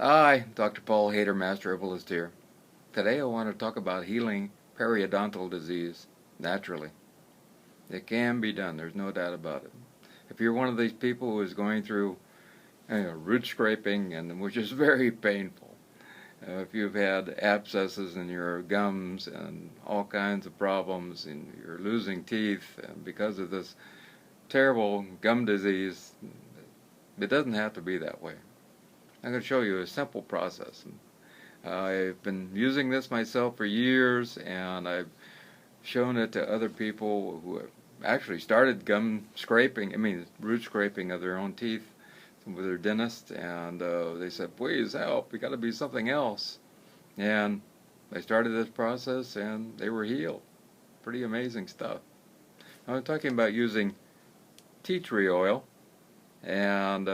Hi, Dr. Paul Haider, Master Herbalist here. Today I want to talk about healing periodontal disease naturally. It can be done, there's no doubt about it. If you're one of these people who is going through root scraping, and which is very painful, if you've had abscesses in your gums and all kinds of problems, and you're losing teeth because of this terrible gum disease, it doesn't have to be that way. I'm going to show you a simple process. I've been using this myself for years, and I've shown it to other people who have actually started gum scraping, root scraping of their own teeth with their dentist, and they said, please help, we got to be something else. And they started this process and they were healed. Pretty amazing stuff. I'm talking about using tea tree oil, and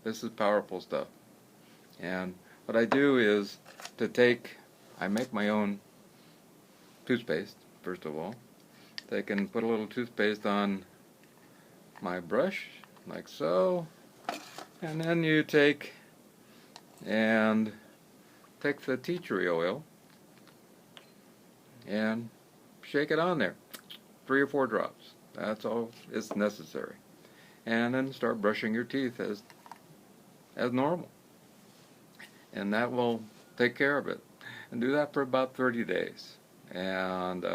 this is powerful stuff. And what I do is I make my own toothpaste, first of all. I can put a little toothpaste on my brush, like so, and then you take the tea tree oil and shake it on there, 3 or 4 drops. That's all is necessary. And then start brushing your teeth as normal. And that will take care of it. And do that for about 30 days. And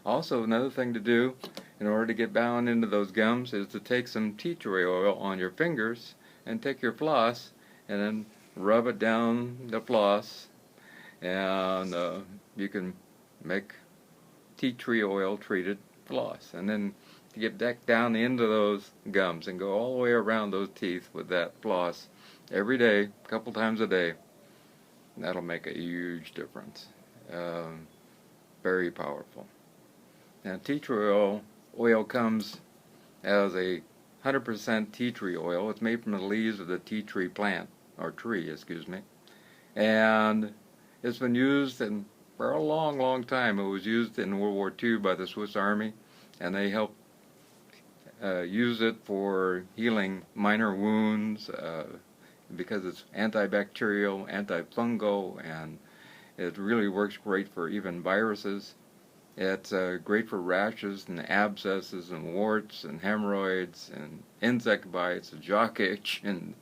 also another thing to do in order to get down into those gums is to take some tea tree oil on your fingers and take your floss and then rub it down the floss, and you can make tea tree oil treated floss, and then get back down into those gums and go all the way around those teeth with that floss every day, a couple times a day. That'll make a huge difference. Very powerful. Now, tea tree oil comes as a 100% tea tree oil. It's made from the leaves of the tea tree plant, or tree, excuse me. And it's been used for a long, long time. It was used in World War II by the Swiss Army, and they helped use it for healing minor wounds, because it's antibacterial, anti-fungal, and it really works great for even viruses. It's great for rashes and abscesses and warts and hemorrhoids and insect bites, jock itch and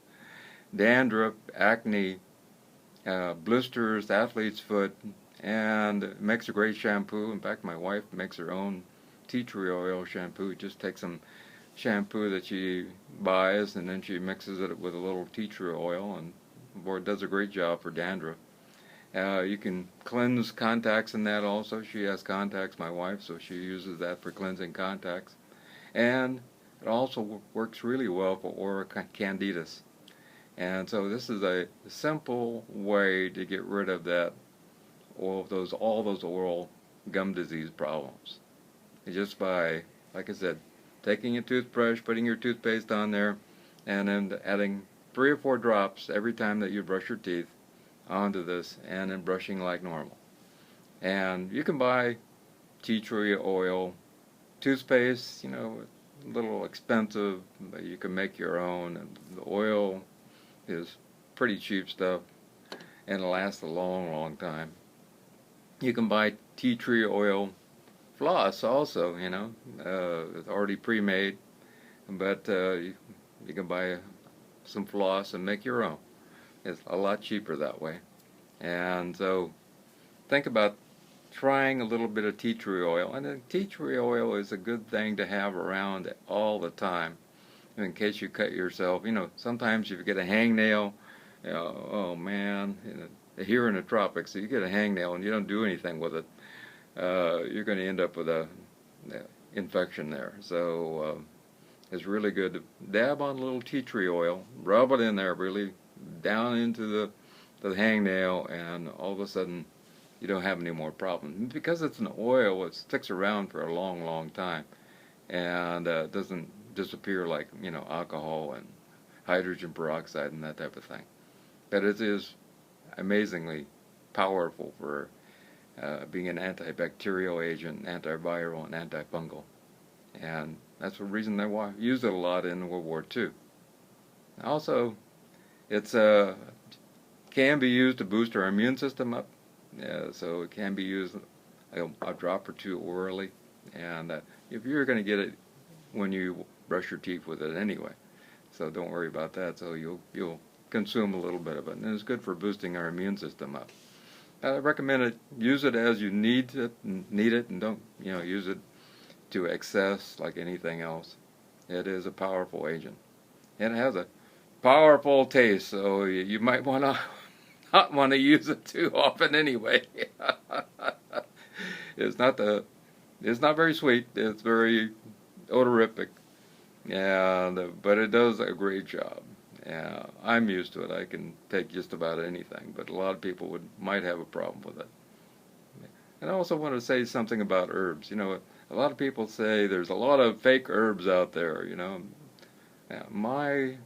dandruff, acne, blisters, athlete's foot, and it makes a great shampoo. In fact, my wife makes her own tea tree oil shampoo. Just takes some shampoo that she buys, and then she mixes it with a little tea tree oil, and boy, it does a great job for dandruff. You can cleanse contacts in that also. She has contacts, my wife, so she uses that for cleansing contacts. And it also works really well for oral candidiasis. And so this is a simple way to get rid of all those oral gum disease problems. It's just by, like I said, taking a toothbrush, putting your toothpaste on there, and then adding 3 or 4 drops every time that you brush your teeth onto this, and then brushing like normal. And you can buy tea tree oil toothpaste, a little expensive, but you can make your own, and the oil is pretty cheap stuff, and it lasts a long, long time. You can buy tea tree oil floss also, it's already pre-made, but you can buy some floss and make your own. It's a lot cheaper that way. And so think about trying a little bit of tea tree oil. And then tea tree oil is a good thing to have around all the time in case you cut yourself. Sometimes if you get a hangnail, oh man, here in the tropics, you get a hangnail and you don't do anything with it, you're going to end up with a infection there. So it's really good to dab on a little tea tree oil, rub it in there really down into the hangnail, and all of a sudden you don't have any more problems. Because it's an oil, it sticks around for a long, long time, and doesn't disappear like alcohol and hydrogen peroxide and that type of thing. But it is amazingly powerful for being an antibacterial agent, antiviral, and antifungal. And that's the reason they used it a lot in World War II. Also, it's can be used to boost our immune system up. So it can be used a drop or two orally. And if you're going to get it when you brush your teeth with it anyway, so don't worry about that. So you'll consume a little bit of it, and it's good for boosting our immune system up. I recommend it. Use it as you need it, and don't use it to excess like anything else. It is a powerful agent, and it has a powerful taste. So you might want to not want to use it too often anyway. It's not very sweet. It's very odorific, but it does a great job. I'm used to it. I can take just about anything, but a lot of people might have a problem with it. And I also want to say something about herbs. A lot of people say there's a lot of fake herbs out there. My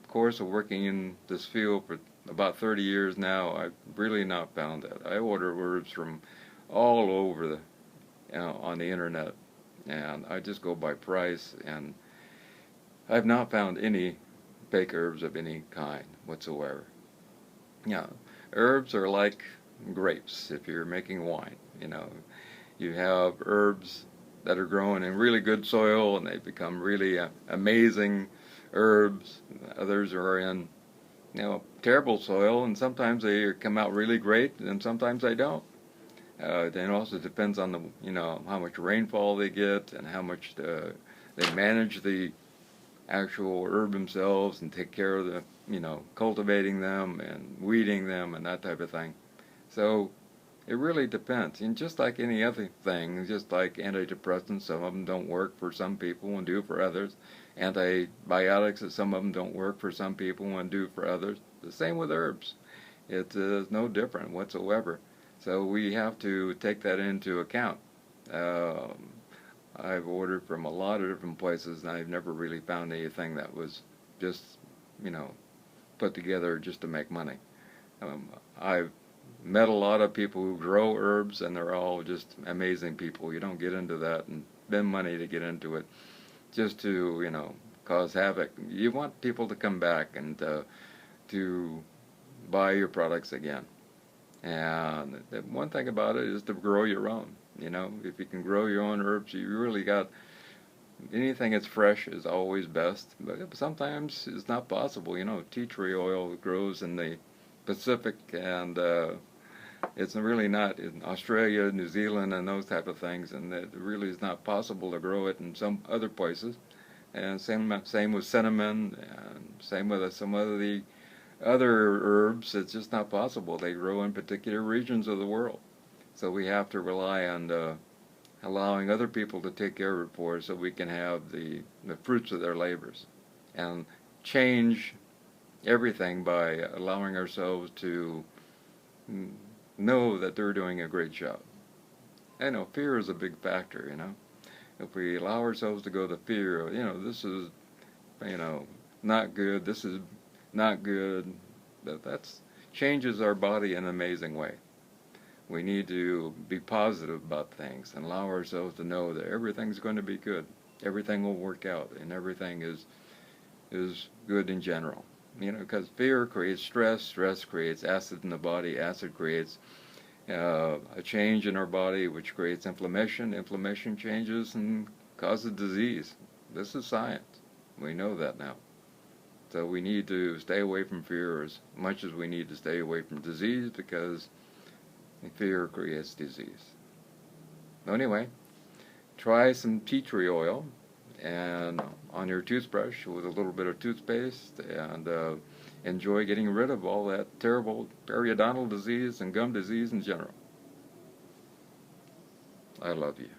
course of working in this field for about 30 years now, I've really not found that. I order herbs from all over on the internet, and I just go by price, and I've not found any fake herbs of any kind whatsoever. Herbs are like grapes if you're making wine. You have herbs that are grown in really good soil, and they become really amazing herbs. Others are in terrible soil, and sometimes they come out really great, and sometimes they don't. It also depends on how much rainfall they get and how much they manage the actual herb themselves and take care of the cultivating them and weeding them and that type of thing. So it really depends. And just like any other thing, just like antidepressants, some of them don't work for some people and do for others. Antibiotics, some of them don't work for some people and do for others. The same with herbs. It is no different whatsoever. So we have to take that into account. I've ordered from a lot of different places, and I've never really found anything that was just, put together just to make money. I've met a lot of people who grow herbs, and they're all just amazing people. You don't get into that and spend money to get into it just to, cause havoc. You want people to come back and to buy your products again. And the one thing about it is to grow your own. If you can grow your own herbs, you really got anything that's fresh is always best. But sometimes it's not possible. Tea tree oil grows in the Pacific, and it's really not in Australia, New Zealand, and those type of things. And it really is not possible to grow it in some other places. And same with cinnamon, and same with some of the other herbs. It's just not possible. They grow in particular regions of the world. So we have to rely on allowing other people to take care of it for us so we can have the fruits of their labors. And change everything by allowing ourselves to know that they're doing a great job. I know fear is a big factor, If we allow ourselves to go to fear, this is, not good, this is not good, that's changes our body in an amazing way. We need to be positive about things and allow ourselves to know that everything's going to be good. Everything will work out, and everything is good in general. Because fear creates stress, stress creates acid in the body, acid creates a change in our body, which creates inflammation. Inflammation changes and causes disease. This is science. We know that now. So we need to stay away from fear as much as we need to stay away from disease, because fear creates disease. Anyway, try some tea tree oil and on your toothbrush with a little bit of toothpaste, and enjoy getting rid of all that terrible periodontal disease and gum disease in general. I love you.